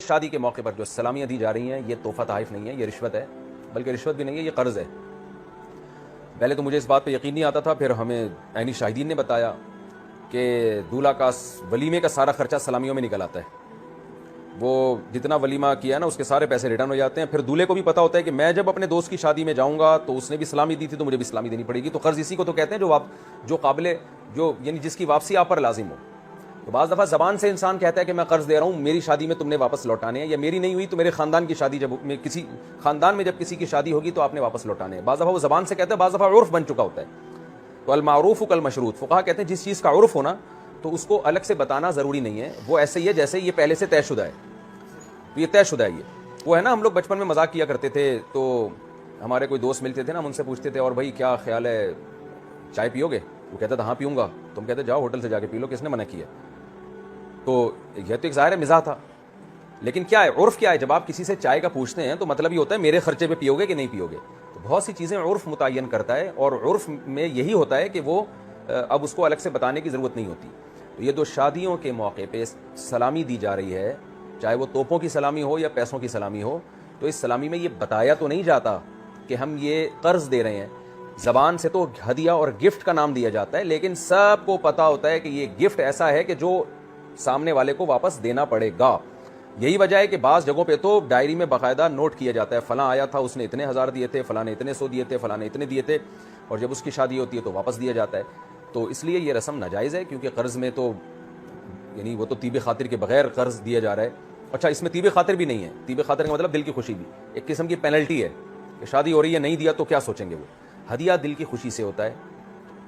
شادی کے موقع پر جو سلامیاں دی جا رہی ہیں یہ تحفہ تحائف نہیں ہے، یہ رشوت ہے، بلکہ رشوت بھی نہیں ہے، یہ قرض ہے۔ پہلے تو مجھے اس بات پہ یقین نہیں آتا تھا، پھر ہمیں عینی شاہدین نے بتایا کہ دولہا کا ولیمے کا سارا خرچہ سلامیوں میں نکل آتا ہے، وہ جتنا ولیمہ کیا نا اس کے سارے پیسے ریٹرن ہو جاتے ہیں۔ پھر دولہے کو بھی پتا ہوتا ہے کہ میں جب اپنے دوست کی شادی میں جاؤں گا تو اس نے بھی سلامی دی تھی تو مجھے بھی سلامی دینی پڑے گی، تو قرض اسی کو تو کہتے ہیں جو قابل جو یعنی جس کی واپسی آپ پر لازم ہو۔ تو بعض دفعہ زبان سے انسان کہتا ہے کہ میں قرض دے رہا ہوں، میری شادی میں تم نے واپس لوٹانے ہیں، یا میری نہیں ہوئی تو میرے خاندان کی شادی، جب میں کسی خاندان میں جب کسی کی شادی ہوگی تو آپ نے واپس لوٹانے ہیں۔ بعض دفعہ وہ زبان سے کہتا ہے، بعض دفعہ عرف بن چکا ہوتا ہے۔ تو المعروف کالمشروط، فقہا کہتے ہیں جس چیز کا عرف ہونا تو اس کو الگ سے بتانا ضروری نہیں ہے، وہ ایسے ہی ہے جیسے یہ پہلے سے طے شدہ ہے، تو یہ طے شدہ ہے۔ یہ وہ ہے نا، ہم لوگ بچپن میں مذاق کیا کرتے تھے تو ہمارے کوئی دوست ملتے تھے نا، ہم ان سے پوچھتے تھے اور بھائی کیا خیال ہے، چائے پیو گے؟ وہ کہتا تھا ہاں پیوں گا، تم کہتے جاؤ ہوٹل سے جا کے پی لو، کس نے منع کیا؟ تو یہ تو ایک ظاہر مزاح تھا، لیکن کیا ہے عرف کیا ہے؟ جب آپ کسی سے چائے کا پوچھتے ہیں تو مطلب یہ ہوتا ہے میرے خرچے پہ پیو گے کہ نہیں پیو گے۔ تو بہت سی چیزیں عرف متعین کرتا ہے، اور عرف میں یہی ہوتا ہے کہ وہ اب اس کو الگ سے بتانے کی ضرورت نہیں ہوتی۔ تو یہ دو شادیوں کے موقع پہ سلامی دی جا رہی ہے، چاہے وہ توپوں کی سلامی ہو یا پیسوں کی سلامی ہو، تو اس سلامی میں یہ بتایا تو نہیں جاتا کہ ہم یہ قرض دے رہے ہیں۔ زبان سے تو ہدیہ اور گفٹ کا نام دیا جاتا ہے، لیکن سب کو پتا ہوتا ہے کہ یہ گفٹ ایسا ہے کہ جو سامنے والے کو واپس دینا پڑے گا۔ یہی وجہ ہے کہ بعض جگہوں پہ تو ڈائری میں باقاعدہ نوٹ کیا جاتا ہے، فلاں آیا تھا اس نے اتنے ہزار دیے تھے، فلاں نے اتنے سو دیے تھے، فلاں نے اتنے دیے تھے، اور جب اس کی شادی ہوتی ہے تو واپس دیا جاتا ہے۔ تو اس لیے یہ رسم ناجائز ہے، کیونکہ قرض میں تو یعنی وہ تو طیب خاطر کے بغیر قرض دیا جا رہا ہے۔ اچھا، اس میں طیب خاطر بھی نہیں ہے، طیب خاطر کا مطلب دل کی خوشی بھی، ایک قسم کی پینلٹی ہے کہ شادی ہو رہی ہے نہیں دیا تو کیا سوچیں گے وہ۔ ہدیہ دل کی خوشی سے ہوتا ہے،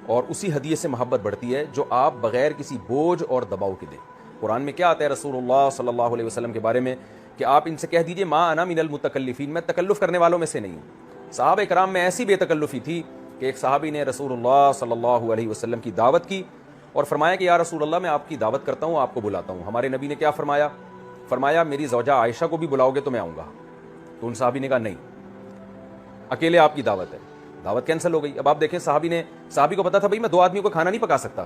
اور اسی ہدیے سے محبت بڑھتی ہے جو آپ بغیر کسی بوجھ اور دباؤ کے دیں۔ قرآن میں کیا آتا ہے رسول اللہ صلی اللہ علیہ وسلم کے بارے میں کہ آپ ان سے کہہ دیجئے ما انا من المتکلفین، میں تکلف کرنے والوں میں سے نہیں ہوں۔ صحابہ کرام میں ایسی بے تکلفی تھی کہ ایک صحابی نے رسول اللہ صلی اللہ علیہ وسلم کی دعوت کی اور فرمایا کہ یا رسول اللہ میں آپ کی دعوت کرتا ہوں، آپ کو بلاتا ہوں۔ ہمارے نبی نے کیا فرمایا؟ فرمایا میری زوجہ عائشہ کو بھی بلاؤ گے تو میں آؤں گا۔ تو ان صحابی نے کہا نہیں، اکیلے آپ کی دعوت ہے۔ دعوت کینسل ہو گئی۔ اب آپ دیکھیں، صحابی کو پتا تھا بھائی میں 2 آدمیوں کو کھانا نہیں پکا سکتا،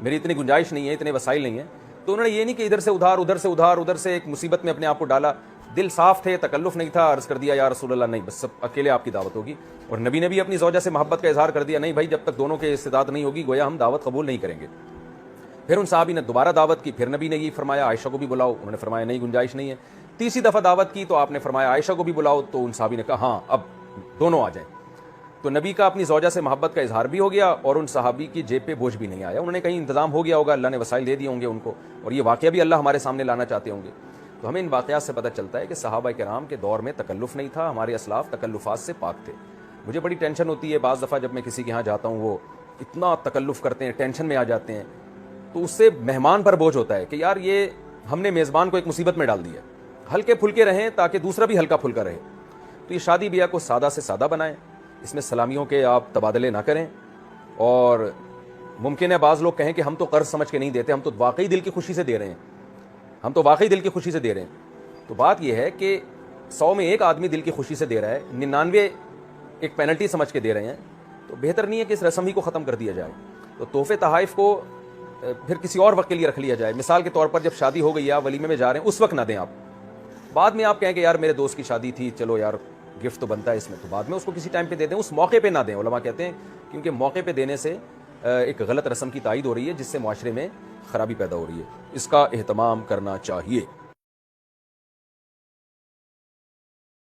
میری اتنی گنجائش نہیں ہے، اتنے وسائل نہیں ہیں، تو انہوں نے یہ نہیں کہ ادھر سے ادھار، ادھر سے ادھار، ادھر سے ایک مصیبت میں اپنے آپ کو ڈالا۔ دل صاف تھے، تکلف نہیں تھا، عرض کر دیا یا رسول اللہ نہیں، بس سب اکیلے آپ کی دعوت ہوگی۔ اور نبی نے بھی اپنی زوجہ سے محبت کا اظہار کر دیا، نہیں بھائی جب تک دونوں کے استطاعت نہیں ہوگی گویا ہم دعوت قبول نہیں کریں گے۔ پھر ان صحابی نے دوبارہ دعوت کی، پھر نبی نے یہ فرمایا عائشہ کو بھی بلاؤ، انہوں نے فرمایا نہیں گنجائش نہیں ہے۔ تیسری دفعہ دعوت کی تو آپ نے فرمایا عائشہ کو بھی بلاؤ، تو ان صحابی نے کہا ہاں اب دونوں آ جائیں۔ تو نبی کا اپنی زوجہ سے محبت کا اظہار بھی ہو گیا اور ان صحابی کی جیب پہ بوجھ بھی نہیں آیا، انہوں نے کہیں انتظام ہو گیا ہوگا، اللہ نے وسائل دے دیے ہوں گے ان کو، اور یہ واقعہ بھی اللہ ہمارے سامنے لانا چاہتے ہوں گے۔ تو ہمیں ان واقعات سے پتہ چلتا ہے کہ صحابہ کرام کے دور میں تکلف نہیں تھا، ہمارے اسلاف تکلفات سے پاک تھے۔ مجھے بڑی ٹینشن ہوتی ہے بعض دفعہ جب میں کسی کے ہاں جاتا ہوں، وہ اتنا تکلف کرتے ہیں، ٹینشن میں آ جاتے ہیں، تو اس سے مہمان پر بوجھ ہوتا ہے کہ یار یہ ہم نے میزبان کو ایک مصیبت میں ڈال دیا۔ ہلکے پھلکے رہیں تاکہ دوسرا بھی ہلکا پھلکا رہے۔ تو یہ شادی بیاہ کو سادہ سے سادہ بنائیں، اس میں سلامیوں کے آپ تبادلے نہ کریں، اور ممکن ہے بعض لوگ کہیں کہ ہم تو قرض سمجھ کے نہیں دیتے، ہم تو واقعی دل کی خوشی سے دے رہے ہیں، ہم تو واقعی دل کی خوشی سے دے رہے ہیں۔ تو بات یہ ہے کہ 100 میں 1 آدمی دل کی خوشی سے دے رہا ہے، 99 ایک پینلٹی سمجھ کے دے رہے ہیں، تو بہتر نہیں ہے کہ اس رسم ہی کو ختم کر دیا جائے۔ تو تحفے تحائف کو پھر کسی اور وقت کے لیے رکھ لیا جائے۔ مثال کے طور پر جب شادی ہو گئی ہے، ولیمے میں جا رہے ہیں، اس وقت نہ دیں آپ۔ بعد میں آپ کہیں کہ یار میرے دوست کی شادی تھی، چلو یار گفٹ تو بنتا ہے اس میں، تو بعد میں اس کو کسی ٹائم پہ دے دیں، اس موقع پہ نہ دیں۔ علماء کہتے ہیں کیونکہ موقع پہ دینے سے ایک غلط رسم کی تائید ہو رہی ہے جس سے معاشرے میں خرابی پیدا ہو رہی ہے، اس کا اہتمام کرنا چاہیے۔